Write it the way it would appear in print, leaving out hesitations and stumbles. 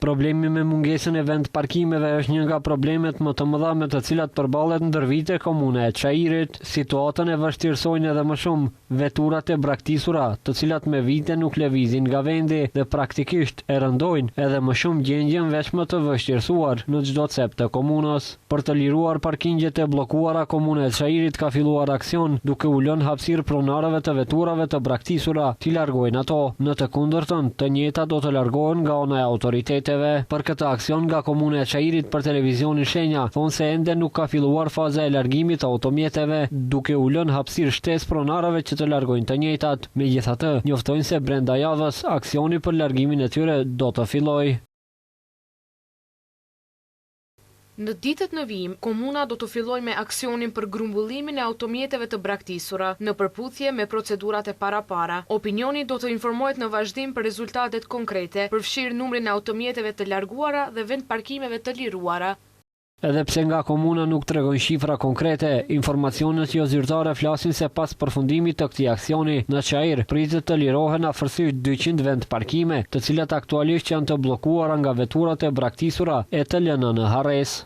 Problemi me mungesën e vend parkimeve është një nga problemet më të mëdha me të cilat përballet ndër vite komuna e Çajirit. Situatën e vështirësojnë edhe më shumë veturat e braktisura, të cilat me vite nuk lëvizin nga vendi dhe praktikisht e rëndojnë edhe më shumë gjendjen veç më të vështirësuar në çdo cep të komunës. Për të liruar parkingjet e bllokuara, komuna e Çajirit ka filluar aksion duke u lënë hapësirë pronarëve të veturave të braktisura t'i largojnë ato. Në të kundërtën, të njëjta do të largohen nga ana e autoriteteve. Për këtë aksion nga komuna e Çajirit për televizionin Shenja thonë se ende nuk ka filluar faza e largimit të automjeteve, duke u lënë hapësirë shtesë pronarëve që të largojnë të njëjtat. Megjithatë, njoftojnë se brenda javës aksioni për largimin e tyre do të fillojë. Në ditët në vijim, komuna do të fillojë me aksionin për grumbullimin e automjeteve të braktisura në përputhje me procedurat e parapara. Opinioni do të informohet në vazhdim për rezultatet konkrete, përfshirë numrin e automjeteve të larguara dhe vend parkimeve të liruara. Edhe pse nga komuna nuk tregojnë shifra konkrete, informacionet jo zyrtare flasin se pas përfundimit të këtij aksioni në Çajir pritet të lirohen afërsisht 200 vend parkime, të cilat aktualisht janë të bllokuara nga veturat e braktisura e të lënë në harres.